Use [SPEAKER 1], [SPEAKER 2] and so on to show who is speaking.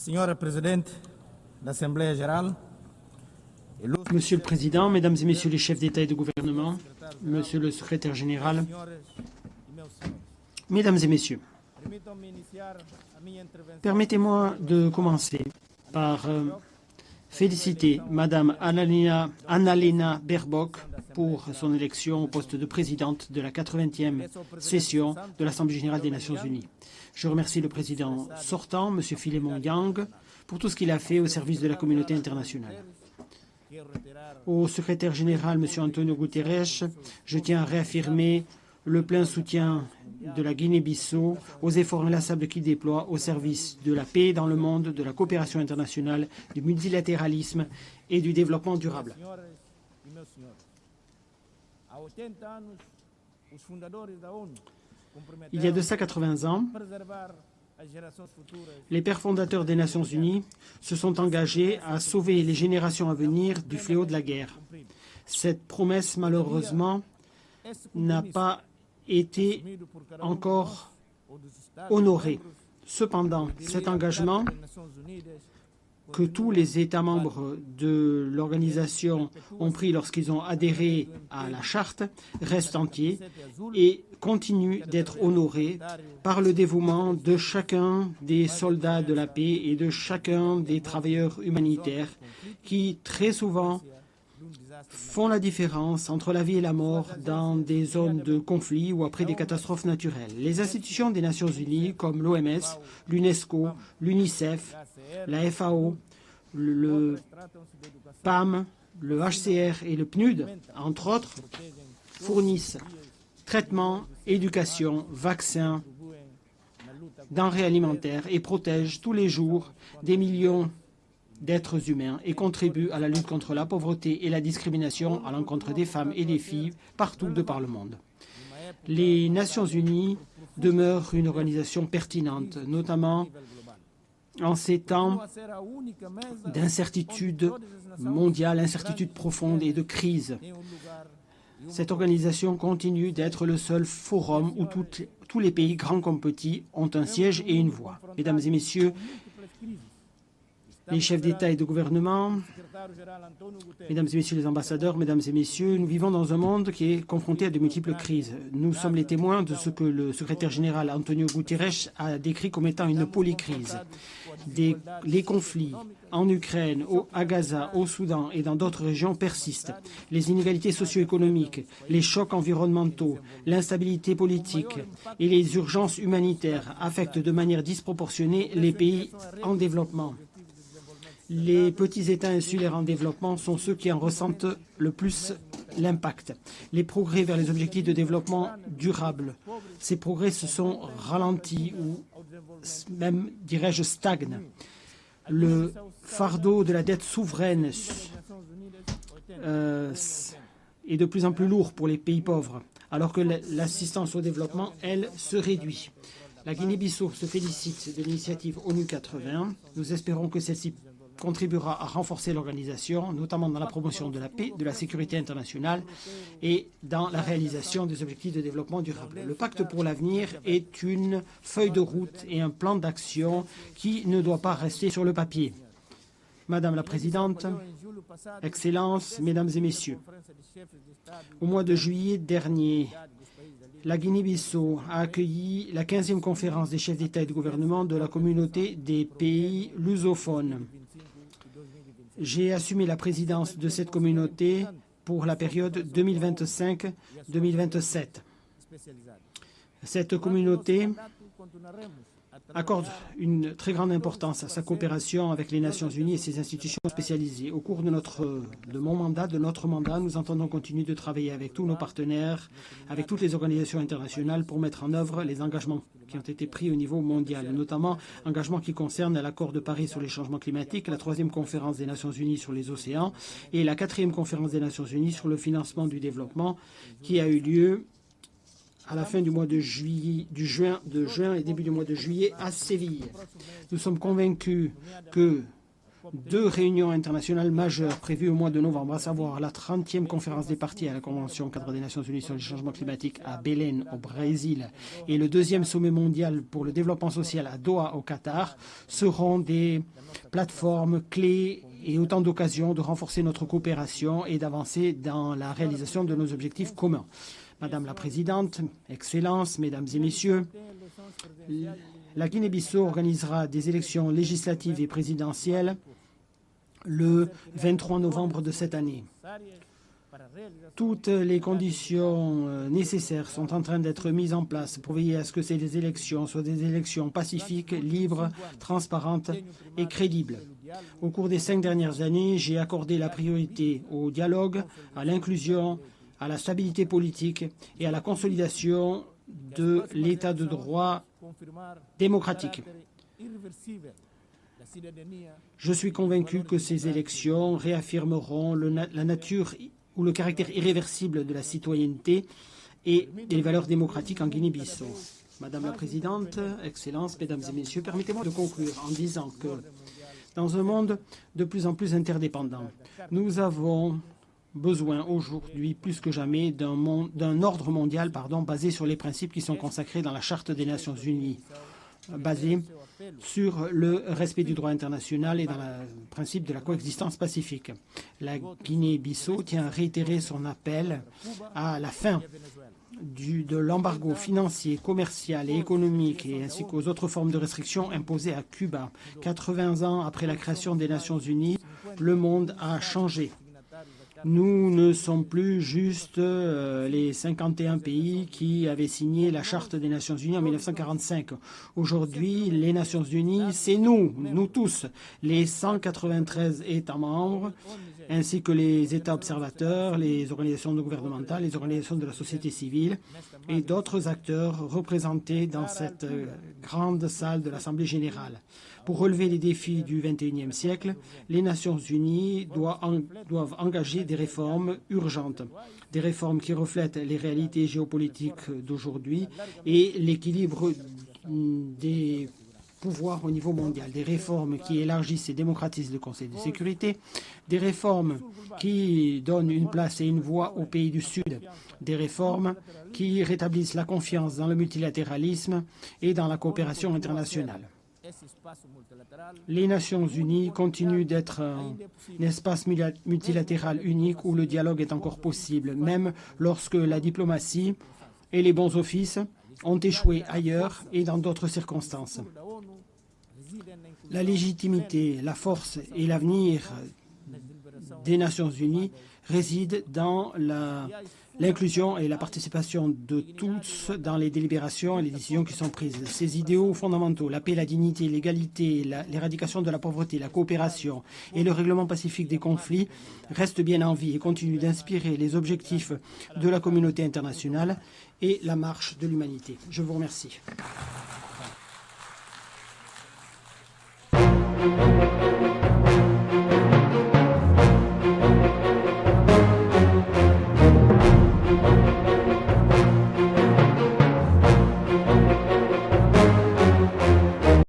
[SPEAKER 1] Senhora Presidente da Assembleia Geral,
[SPEAKER 2] Monsieur le Président, Mesdames et Messieurs les chefs d'État et de gouvernement, Monsieur le Secrétaire général, Mesdames et Messieurs, permettez-moi de commencer par féliciter Madame Annalena Baerbock pour son élection au poste de présidente de la 80e session de l'Assemblée générale des Nations unies. Je remercie le président sortant, M. Philemon Yang, pour tout ce qu'il a fait au service de la communauté internationale. Au secrétaire général, M. Antonio Guterres, je tiens à réaffirmer le plein soutien de la Guinée-Bissau aux efforts inlassables qu'il déploie au service de la paix dans le monde, de la coopération internationale, du multilatéralisme et du développement durable. Il y a de ça 80 ans, les pères fondateurs des Nations unies se sont engagés à sauver les générations à venir du fléau de la guerre. Cette promesse, malheureusement, n'a pas été encore honorée. Cependant, cet engagement que tous les États membres de l'organisation ont pris lorsqu'ils ont adhéré à la charte reste entier et continue d'être honoré par le dévouement de chacun des soldats de la paix et de chacun des travailleurs humanitaires qui, très souvent, font la différence entre la vie et la mort dans des zones de conflit ou après des catastrophes naturelles. Les institutions des Nations unies comme l'OMS, l'UNESCO, l'UNICEF, la FAO, le PAM, le HCR et le PNUD, entre autres, fournissent traitements, éducation, vaccins, denrées alimentaires et protègent tous les jours des millions d'êtres humains et contribuent à la lutte contre la pauvreté et la discrimination à l'encontre des femmes et des filles partout de par le monde. Les Nations unies demeurent une organisation pertinente, notamment en ces temps d'incertitude mondiale, incertitude profonde et de crise. Cette organisation continue d'être le seul forum où tous les pays, grands comme petits, ont un siège et une voix. Mesdames et Messieurs, les chefs d'État et de gouvernement, Mesdames et Messieurs les ambassadeurs, Mesdames et Messieurs, nous vivons dans un monde qui est confronté à de multiples crises. Nous sommes les témoins de ce que le secrétaire général Antonio Guterres a décrit comme étant une polycrise. Les conflits en Ukraine, à Gaza, au Soudan et dans d'autres régions persistent. Les inégalités socio-économiques, les chocs environnementaux, l'instabilité politique et les urgences humanitaires affectent de manière disproportionnée les pays en développement. Les petits États insulaires en développement sont ceux qui en ressentent le plus l'impact. Les progrès vers les objectifs de développement durable, ces progrès se sont ralentis ou même, dirais-je, stagnent. Le fardeau de la dette souveraine est de plus en plus lourd pour les pays pauvres, alors que l'assistance au développement, elle, se réduit. La Guinée-Bissau se félicite de l'initiative ONU 80. Nous espérons que celle-ci contribuera à renforcer l'organisation, notamment dans la promotion de la paix, de la sécurité internationale et dans la réalisation des objectifs de développement durable. Le pacte pour l'avenir est une feuille de route et un plan d'action qui ne doit pas rester sur le papier. Madame la Présidente, Excellences, Mesdames et Messieurs, au mois de juillet dernier, la Guinée-Bissau a accueilli la 15e conférence des chefs d'État et de gouvernement de la communauté des pays lusophones. J'ai assumé la présidence de cette communauté pour la période 2025-2027. Cette communauté accorde une très grande importance à sa coopération avec les Nations unies et ses institutions spécialisées. Au cours de notre mandat, nous entendons continuer de travailler avec tous nos partenaires, avec toutes les organisations internationales pour mettre en œuvre les engagements qui ont été pris au niveau mondial, notamment engagements qui concernent l'accord de Paris sur les changements climatiques, la 3e conférence des Nations unies sur les océans et la 4e conférence des Nations unies sur le financement du développement qui a eu lieu à la fin du mois de juin et début du mois de juillet à Séville. Nous sommes convaincus que 2 réunions internationales majeures prévues au mois de novembre, à savoir la 30e conférence des parties à la Convention cadre des Nations Unies sur le changement climatique à Belém, au Brésil, et le 2e sommet mondial pour le développement social à Doha, au Qatar, seront des plateformes clés et autant d'occasions de renforcer notre coopération et d'avancer dans la réalisation de nos objectifs communs. Madame la Présidente, Excellences, Mesdames et Messieurs, la Guinée-Bissau organisera des élections législatives et présidentielles le 23 novembre de cette année. Toutes les conditions nécessaires sont en train d'être mises en place pour veiller à ce que ces élections soient des élections pacifiques, libres, transparentes et crédibles. Au cours des 5 dernières années, j'ai accordé la priorité au dialogue, à l'inclusion, à la stabilité politique et à la consolidation de l'état de droit démocratique. Je suis convaincu que ces élections réaffirmeront la nature ou le caractère irréversible de la citoyenneté et des valeurs démocratiques en Guinée-Bissau. Madame la Présidente, Excellences, Mesdames et Messieurs, permettez-moi de conclure en disant que dans un monde de plus en plus interdépendant, nous avons besoin aujourd'hui plus que jamais d'un ordre mondial basé sur les principes qui sont consacrés dans la Charte des Nations Unies, basé sur le respect du droit international et dans le principe de la coexistence pacifique. La Guinée-Bissau tient à réitérer son appel à la fin de l'embargo financier, commercial et économique ainsi qu'aux autres formes de restrictions imposées à Cuba. 80 ans après la création des Nations Unies, le monde a changé. Nous ne sommes plus juste les 51 pays qui avaient signé la Charte des Nations Unies en 1945. Aujourd'hui, les Nations Unies, c'est nous tous, les 193 États membres, ainsi que les États observateurs, les organisations non gouvernementales, les organisations de la société civile et d'autres acteurs représentés dans cette grande salle de l'Assemblée générale. Pour relever les défis du XXIe siècle, les Nations Unies doivent engager des réformes urgentes, des réformes qui reflètent les réalités géopolitiques d'aujourd'hui et l'équilibre des pouvoirs au niveau mondial, des réformes qui élargissent et démocratisent le Conseil de sécurité, des réformes qui donnent une place et une voix aux pays du Sud, des réformes qui rétablissent la confiance dans le multilatéralisme et dans la coopération internationale. Les Nations Unies continuent d'être un espace multilatéral unique où le dialogue est encore possible, même lorsque la diplomatie et les bons offices ont échoué ailleurs et dans d'autres circonstances. La légitimité, la force et l'avenir des Nations Unies résident dans l'inclusion et la participation de tous dans les délibérations et les décisions qui sont prises. Ces idéaux fondamentaux, la paix, la dignité, l'égalité, l'éradication de la pauvreté, la coopération et le règlement pacifique des conflits restent bien en vie et continuent d'inspirer les objectifs de la communauté internationale et la marche de l'humanité. Je vous remercie.